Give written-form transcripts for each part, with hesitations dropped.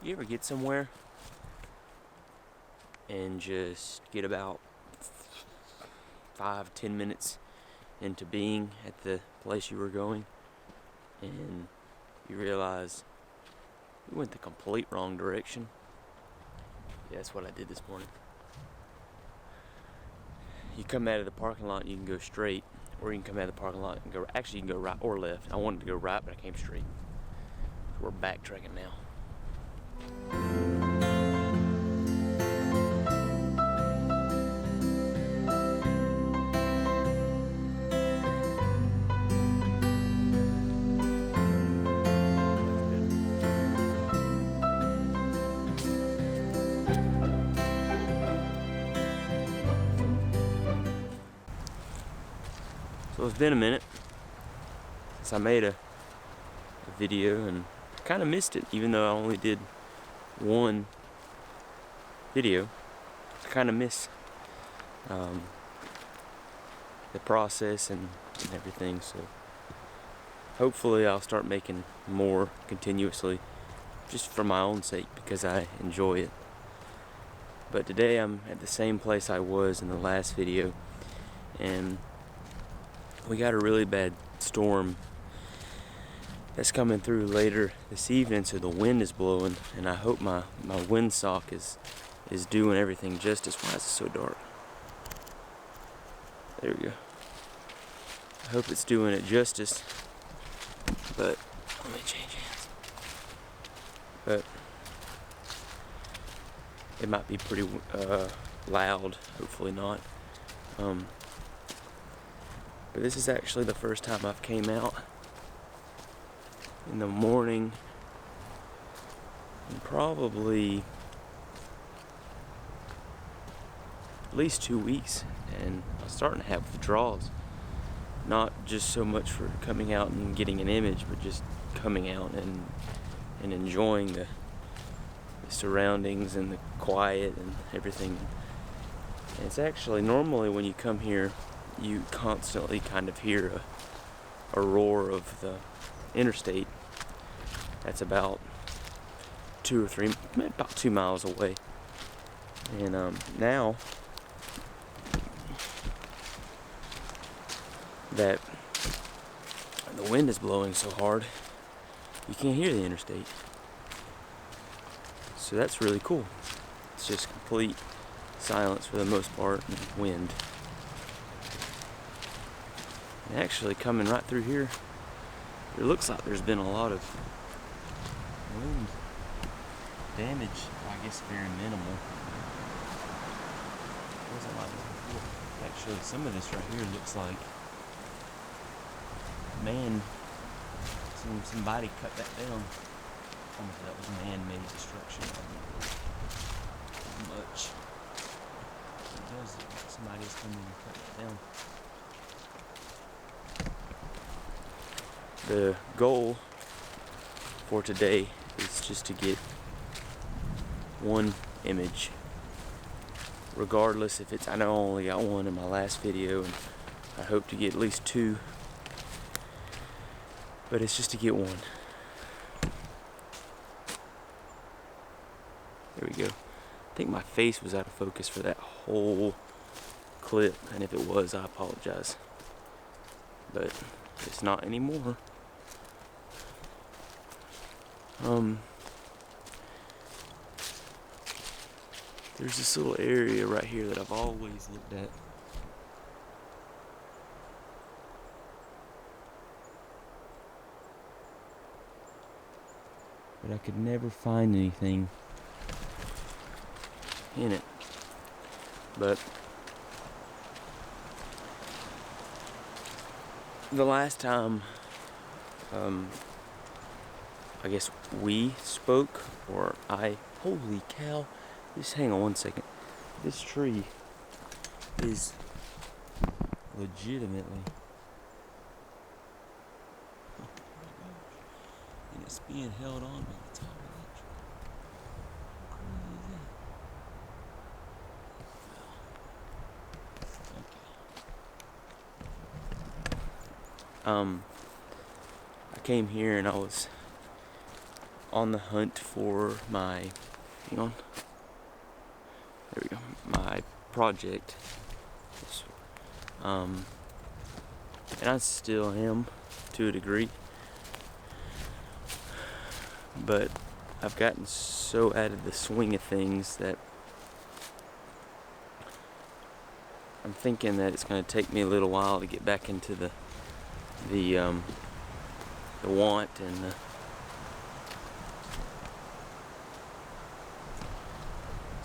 You ever get somewhere and just get about 5-10 minutes into being at the place you were going, and you realize you went the complete wrong direction? Yeah, that's what I did this morning. You come out of the parking lot and you can go straight, or you can come out of the parking lot and go, actually you can go right or left. I wanted to go right, but I came straight. So we're backtracking now. So it's been a minute since I made a video, and I kind of missed it, even though I only did one video. I kind of miss the process and everything, so hopefully I'll start making more continuously, just for my own sake, because I enjoy it. But today I'm at the same place I was in the last video, and we got a really bad storm that's coming through later this evening, so the wind is blowing, and I hope my windsock is doing everything justice. Why is it so dark? There we go. I hope it's doing it justice, but let me change hands. But it might be pretty loud, hopefully not. But this is actually the first time I've came out in the morning in probably at least 2 weeks, and I'm starting to have withdrawals. Not just so much for coming out and getting an image, but just coming out and enjoying the surroundings and the quiet and everything. And it's actually, normally when you come here, you constantly kind of hear a roar of the interstate that's about 2 or 3, about 2 miles away. And now that the wind is blowing so hard, you can't hear the interstate. So that's really cool. It's just complete silence for the most part, and wind. And actually, coming right through here, it looks like there's been a lot of wind damage. I guess very minimal. It wasn't like this before. Actually, some of this right here looks like, man, somebody cut that down. Almost that was man-made destruction. Much. It does look like somebody's come in and cut it down. The goal for today is just to get one image, regardless if it's, I know I only got one in my last video, and I hope to get at least 2, but it's just to get one. There we go. I think my face was out of focus for that whole clip, and if it was, I apologize, but it's not anymore. There's this little area right here that I've always looked at. But I could never find anything in it. But the last time I guess we spoke, or holy cow, just hang on one second. This tree is legitimately, oh my gosh, and it's being held on by the top of that tree. How crazy is that? Okay. I came here and I was on the hunt for my, hang on, there we go, my project. And I still am to a degree, but I've gotten so out of the swing of things that I'm thinking that it's going to take me a little while to get back into the want and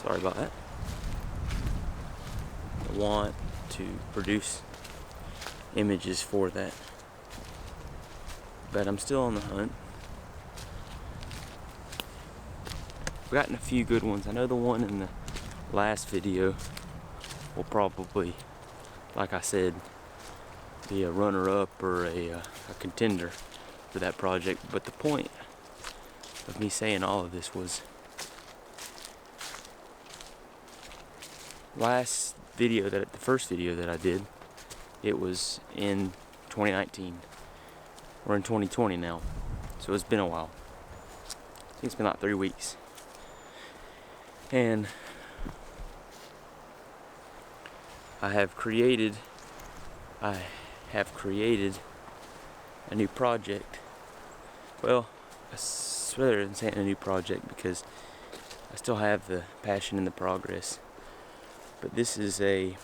sorry about that. The want to produce images for that. But I'm still on the hunt. I've gotten a few good ones. I know the one in the last video will probably, like I said, be a runner-up or a contender for that project. But the point of me saying all of this was, the first video that I did, it was in 2019. We're in 2020 now, so it's been a while. I think it's been like 3 weeks. And I have created a new project. Well, rather than saying a new project, because I still have the passion and the progress. But this is a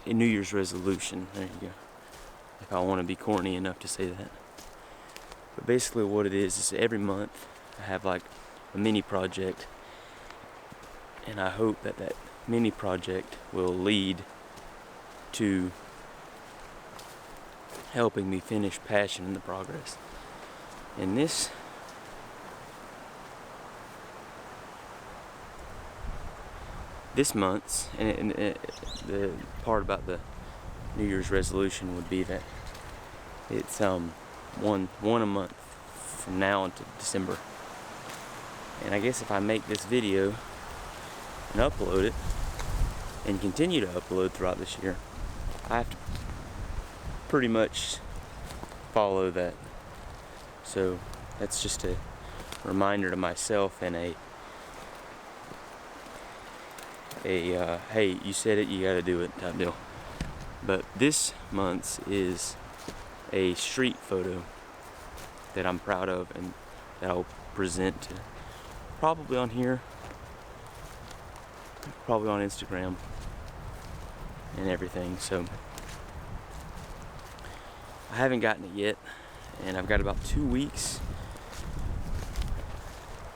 New Year's resolution. There you go. If I want to be corny enough to say that. But basically what it is every month I have like a mini project, and I hope that that mini project will lead to helping me finish Passion in the Progress. And this month's, and the part about the New Year's resolution would be that it's one a month from now until December. And I guess if I make this video and upload it and continue to upload throughout this year, I have to pretty much follow that. So that's just a reminder to myself and hey, you said it, you gotta do it type deal. But this month's is a street photo that I'm proud of and that I'll present to, probably on here, probably on Instagram and everything. So I haven't gotten it yet, and I've got about 2 weeks.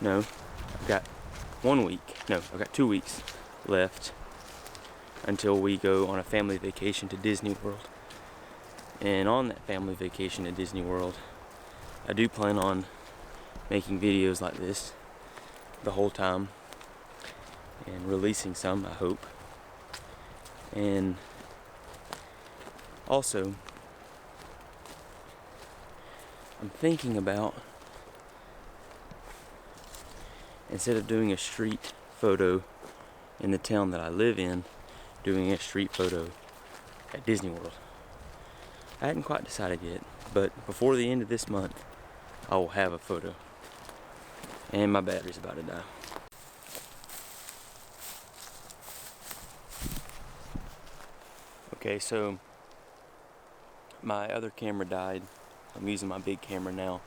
No, I've got 1 week. No, I've got 2 weeks left until we go on a family vacation to Disney World. And on that family vacation at Disney World, I do plan on making videos like this the whole time and releasing some, I hope. And also, I'm thinking about, instead of doing a street photo in the town that I live in, doing a street photo at Disney World. I hadn't quite decided yet, but before the end of this month, I will have a photo. And my battery's about to die. Okay, so my other camera died. I'm using my big camera now.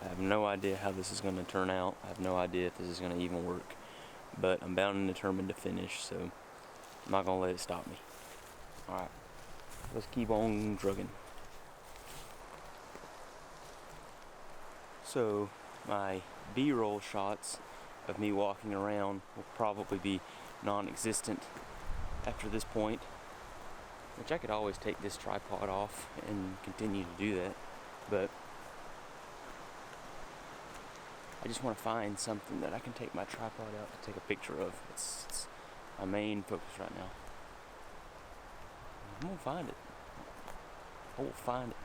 I have no idea how this is going to turn out. I have no idea if this is going to even work. But I'm bound and determined to finish, so I'm not going to let it stop me. Alright, let's keep on drugging. So, my B-roll shots of me walking around will probably be non-existent after this point. Which I could always take this tripod off and continue to do that. But I just want to find something that I can take my tripod out to take a picture of. It's my main focus right now. I'm gonna find it. I will find it.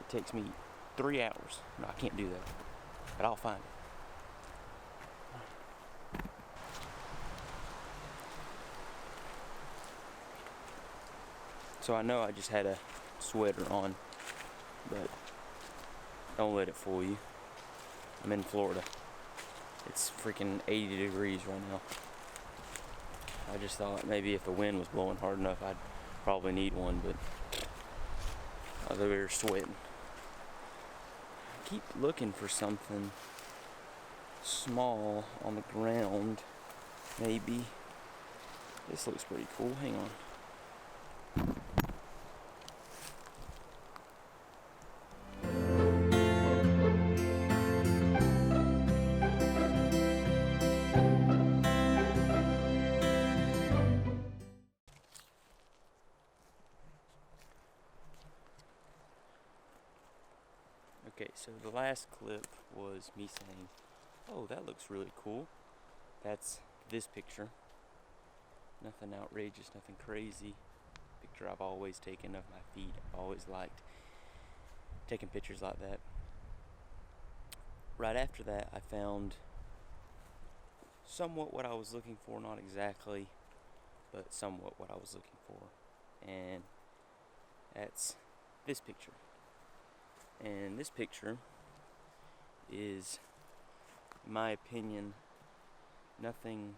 It takes me 3 hours. No, I can't do that. But I'll find it. So I know I just had a sweater on, but Don't let it fool you. I'm in Florida. It's freaking 80 degrees right now. I just thought maybe if the wind was blowing hard enough, I'd probably need one, but I was over here sweating. I keep looking for something small on the ground. Maybe. This looks pretty cool. Hang on. Okay, so the last clip was me saying, oh, that looks really cool. That's this picture. Nothing outrageous, nothing crazy. Picture I've always taken of my feet. I've always liked taking pictures like that. Right after that, I found somewhat what I was looking for, not exactly, but somewhat what I was looking for. And that's this picture. And this picture is, in my opinion, nothing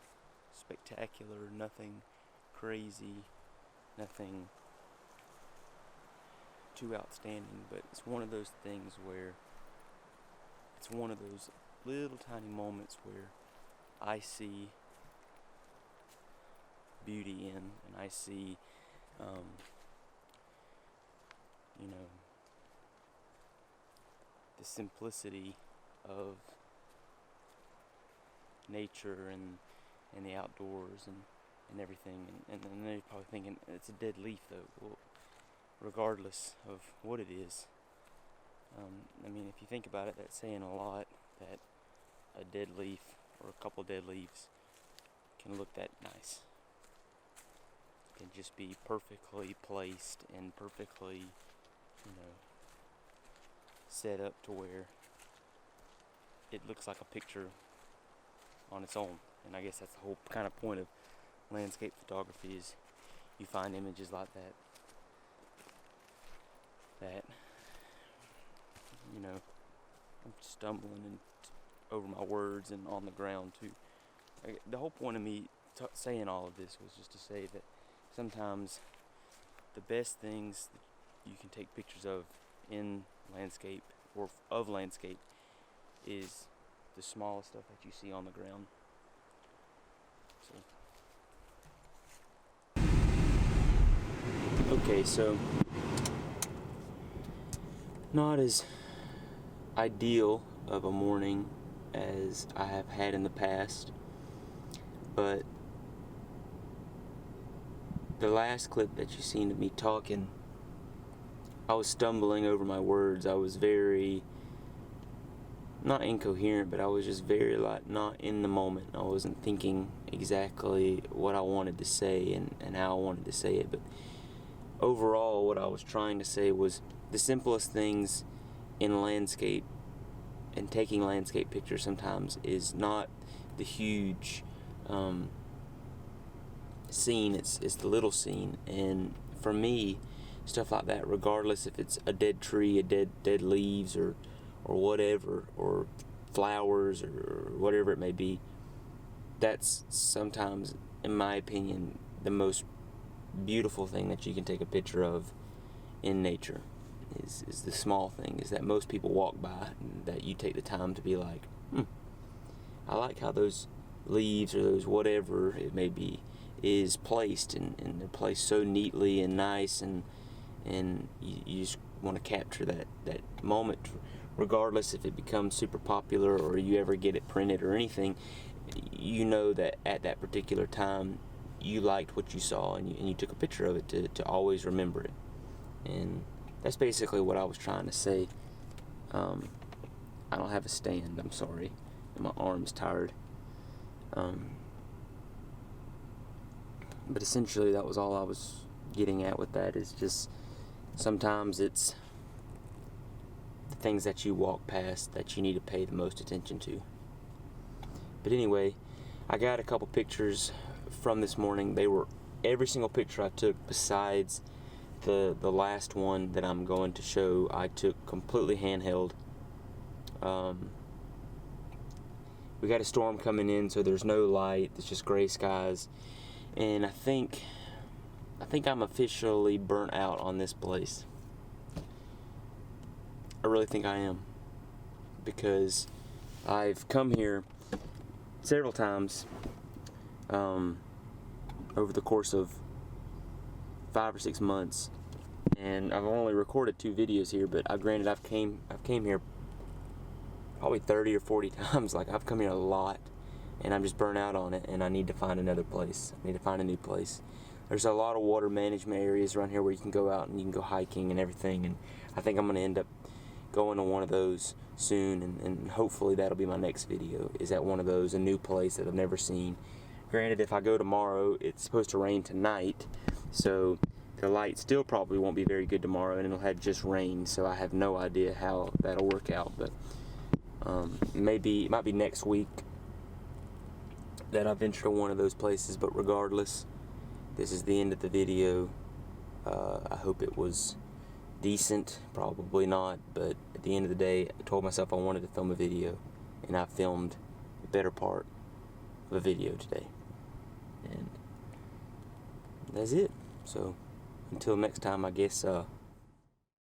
spectacular, nothing crazy, nothing too outstanding, but it's one of those things where it's one of those little tiny moments where I see beauty in, and I see, you know, the simplicity of nature and the outdoors and everything, and they're probably thinking it's a dead leaf though. Well, regardless of what it is, I mean, if you think about it, that's saying a lot, that a dead leaf or a couple dead leaves can look that nice. It can just be perfectly placed and perfectly, you know, set up to where it looks like a picture on its own. And I guess that's the whole kind of point of landscape photography, is you find images like that, you know, I'm stumbling and over my words and on the ground too. The whole point of me saying all of this was just to say that sometimes the best things that you can take pictures of in landscape or of landscape is the smallest stuff that you see on the ground. So, okay, so not as ideal of a morning as I have had in the past, but the last clip that you seen of me talking, I was stumbling over my words. I was very, not incoherent, but I was just very like not in the moment. I wasn't thinking exactly what I wanted to say and how I wanted to say it. But overall, what I was trying to say was the simplest things in landscape and taking landscape pictures sometimes is not the huge scene, it's the little scene. And for me, stuff like that, regardless if it's a dead tree, a dead leaves, or whatever, or flowers, or whatever it may be, that's sometimes, in my opinion, the most beautiful thing that you can take a picture of in nature. Is the small thing, is that most people walk by, and that you take the time to be like, I like how those leaves or those whatever it may be is placed, and they're placed so neatly and nice, and you just want to capture that moment, regardless if it becomes super popular or you ever get it printed or anything. You know that at that particular time you liked what you saw, and you took a picture of it to always remember it. And that's basically what I was trying to say. I don't have a stand, I'm sorry, and my arm's tired. But essentially that was all I was getting at with that, is just sometimes it's the things that you walk past that you need to pay the most attention to. But anyway, I got a couple pictures from this morning. They were every single picture I took besides the last one that I'm going to show, I took completely handheld. We got a storm coming in, so there's no light. It's just gray skies, and I think I'm officially burnt out on this place. I really think I am, because I've come here several times over the course of 5 or 6 months, and I've only recorded 2 videos here. But granted, I've came here probably 30 or 40 times. Like, I've come here a lot, and I'm just burnt out on it, and I need to find another place. I need to find a new place. There's a lot of water management areas around here where you can go out and you can go hiking and everything, and I think I'm going to end up going to one of those soon, and hopefully that'll be my next video, is at one of those, a new place that I've never seen. Granted, if I go tomorrow, it's supposed to rain tonight, so the light still probably won't be very good tomorrow, and it'll have just rain, so I have no idea how that'll work out. But maybe it might be next week that I venture to one of those places. But regardless, this is the end of the video. I hope it was decent. Probably not, but at the end of the day, I told myself I wanted to film a video, and I filmed the better part of a video today, and that's it. So until next time, I guess